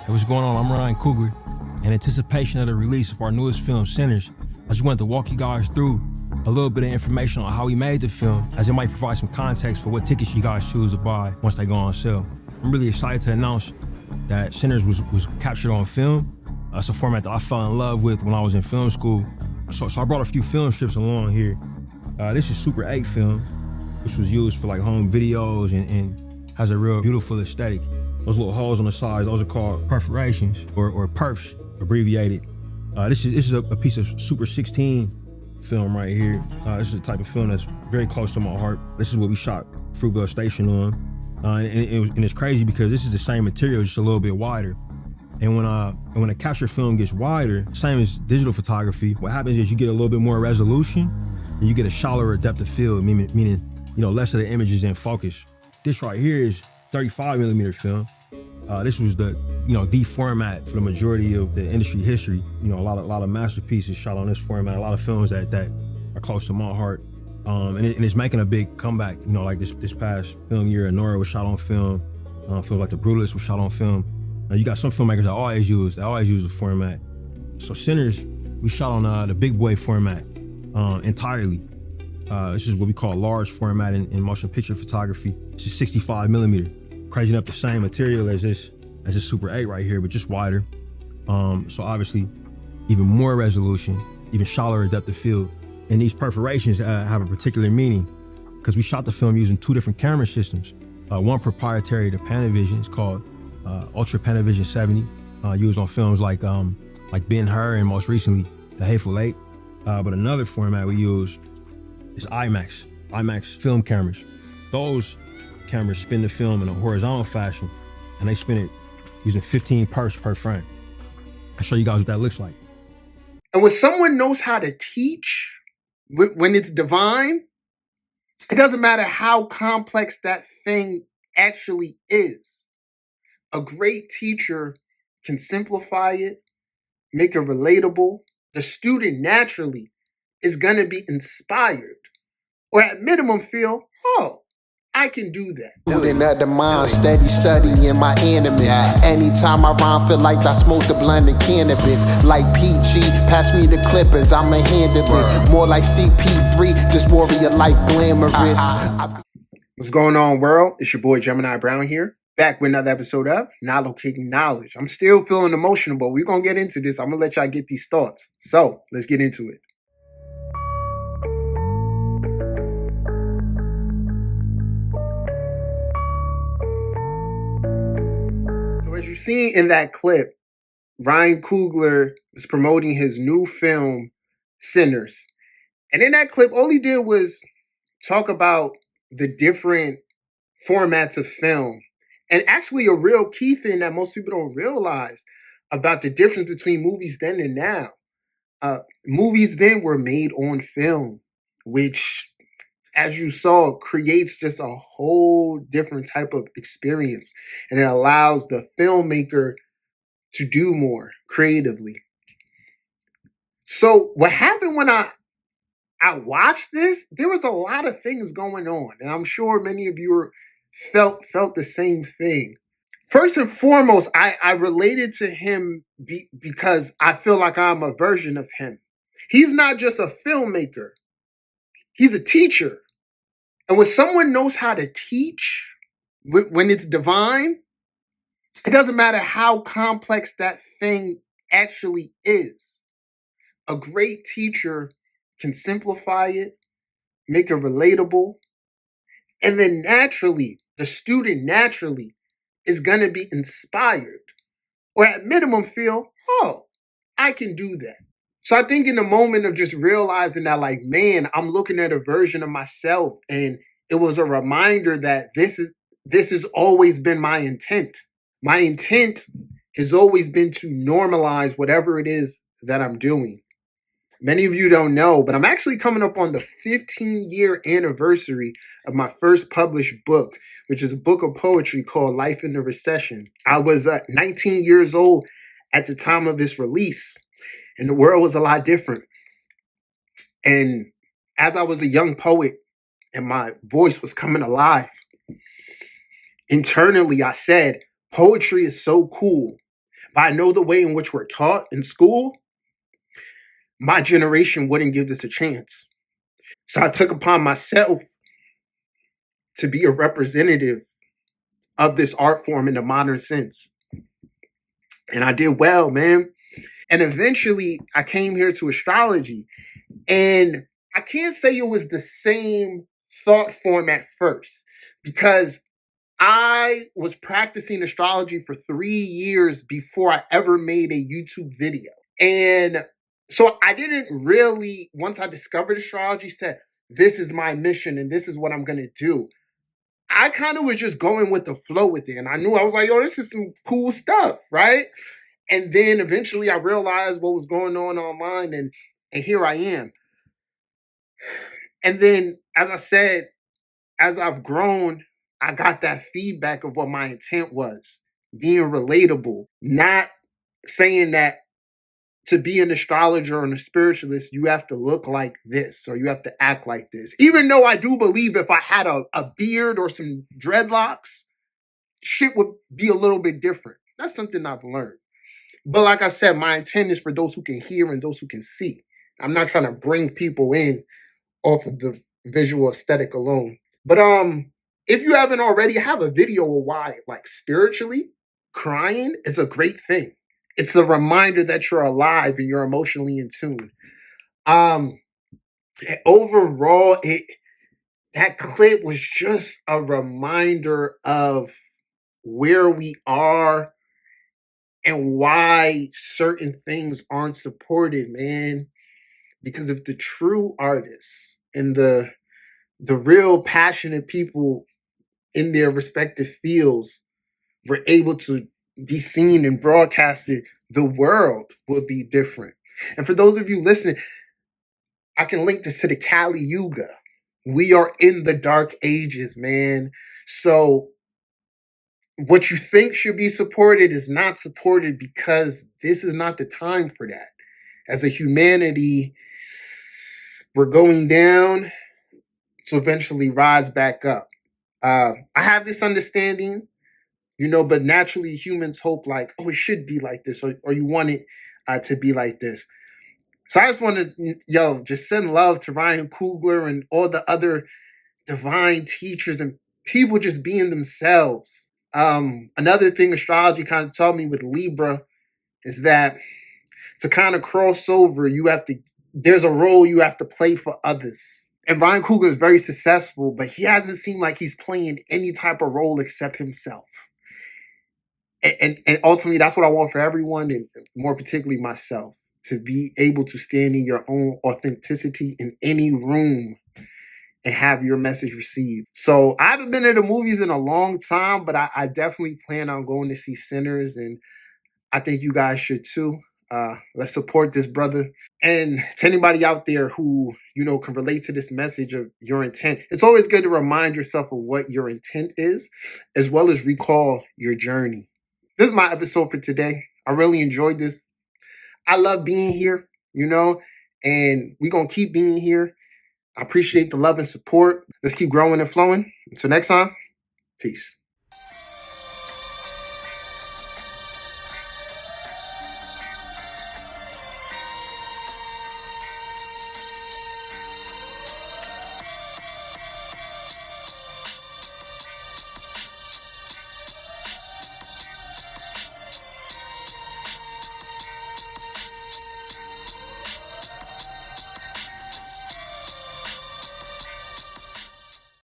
Hey, what's going on? I'm Ryan Coogler. In anticipation of the release of our newest film, Sinners, I just wanted to walk you guys through a little bit of information on how we made the film, as it might provide some context for what tickets you guys choose to buy once they go on sale. I'm really excited to announce that Sinners was captured on film. It's a format that I fell in love with when I was in film school. So I brought a few film strips along here. This is Super 8 film, which was used for like home videos and has a real beautiful aesthetic. Those little holes on the sides, those are called perforations or perfs, abbreviated. This is a piece of Super 16 film right here. This is a type of film that's very close to my heart. This is what we shot Fruitvale Station on. And it's crazy because this is the same material, just a little bit wider. And when a capture film gets wider, same as digital photography, what happens is you get a little bit more resolution and you get a shallower depth of field, meaning less of the images in focus. This right here is 35 millimeter film. This was the format for the majority of the industry history. A lot of masterpieces shot on this format. A lot of films that are close to my heart, and it's making a big comeback. Like this past film year, Nora was shot on film. Films like The Brutalist was shot on film. You got some filmmakers that always use the format. So Sinners, we shot on the big boy format entirely. This is what we call large format in motion picture photography. This is 65 millimeter. Crazy enough, the same material as this Super 8 right here, but just wider. So obviously, even more resolution, even shallower depth of field. And these perforations have a particular meaning because we shot the film using two different camera systems. One proprietary to Panavision, it's called Ultra Panavision 70, used on films like Ben-Hur and most recently The Hateful Eight. But another format we use is IMAX film cameras. Those cameras spin the film in a horizontal fashion, and they spin it using 15 perfs per frame. I'll show you guys what that looks like. And when someone knows how to teach, when it's divine, it doesn't matter how complex that thing actually is. A great teacher can simplify it, make it relatable. The student naturally is going to be inspired, or at minimum feel, oh, I can do that. Student of the mind, steady studying my enemies. Anytime I rhyme, feel like I smoked a blunt of cannabis. Like PG, pass me the clippers, I'ma handle it. More like CP3, just warrior like glamorous. What's going on, world? It's your boy Gemini Brown here, back with another episode of Not Locating Knowledge. I'm still feeling emotional, but we're gonna get into this. I'm gonna let y'all get these thoughts. So let's get into it. As you see in that clip, Ryan Coogler was promoting his new film, Sinners. And in that clip, all he did was talk about the different formats of film. And actually a real key thing that most people don't realize about the difference between movies then and now. Movies then were made on film, which, as you saw, creates just a whole different type of experience. And it allows the filmmaker to do more creatively. So what happened when I watched this, there was a lot of things going on. And I'm sure many of you felt the same thing. First and foremost, I related to him because I feel like I'm a version of him. He's not just a filmmaker. He's a teacher. And when someone knows how to teach, when it's divine, it doesn't matter how complex that thing actually is. A great teacher can simplify it, make it relatable, and then naturally, the student naturally is going to be inspired, or at minimum feel, oh, I can do that. So I think in the moment of just realizing that, like, man, I'm looking at a version of myself, and it was a reminder that this has always been my intent. My intent has always been to normalize whatever it is that I'm doing. Many of you don't know, but I'm actually coming up on the 15-year anniversary of my first published book, which is a book of poetry called Life in the Recession. I was 19 years old at the time of its release, and the world was a lot different. And as I was a young poet and my voice was coming alive, internally I said, poetry is so cool, but I know the way in which we're taught in school, my generation wouldn't give this a chance. So I took upon myself to be a representative of this art form in the modern sense. And I did well, man. And eventually I came here to astrology. And I can't say it was the same thought form at first, because I was practicing astrology for 3 years before I ever made a YouTube video. And so I didn't really, once I discovered astrology, said, this is my mission and this is what I'm going to do. I kind of was just going with the flow with it. And I knew, I was like, yo, this is some cool stuff, right? And then eventually I realized what was going on online, and here I am. And then, as I said, as I've grown, I got that feedback of what my intent was, being relatable, not saying that to be an astrologer and a spiritualist, you have to look like this or you have to act like this. Even though I do believe if I had a beard or some dreadlocks, shit would be a little bit different. That's something I've learned. But like I said, my intent is for those who can hear and those who can see. I'm not trying to bring people in off of the visual aesthetic alone. But if you haven't already, I have a video of why, like, spiritually, crying is a great thing. It's a reminder that you're alive and you're emotionally in tune. Overall, that clip was just a reminder of where we are and why certain things aren't supported, man. Because if the true artists and the real passionate people in their respective fields were able to be seen and broadcasted, the world would be different. And for those of you listening, I can link this to the Kali Yuga. We are in the dark ages, man. So what you think should be supported is not supported, because this is not the time for that. As a humanity, we're going down to eventually rise back up. I have this understanding, but naturally humans hope like, oh, it should be like this, or you want it to be like this. So I just want to, just send love to Ryan Coogler and all the other divine teachers and people just being themselves. Another thing astrology kind of taught me with Libra is that to kind of cross over, there's a role you have to play for others. And Ryan Coogler is very successful, but he hasn't seemed like he's playing any type of role except himself. And ultimately, that's what I want for everyone, and more particularly myself, to be able to stand in your own authenticity in any room and have your message received. So I haven't been to the movies in a long time, but I definitely plan on going to see Sinners, and I think you guys should too. Let's support this brother. And to anybody out there who, can relate to this message of your intent, it's always good to remind yourself of what your intent is, as well as recall your journey. This is my episode for today. I really enjoyed this. I love being here, and we're going to keep being here. I appreciate the love and support. Let's keep growing and flowing. Until next time, peace.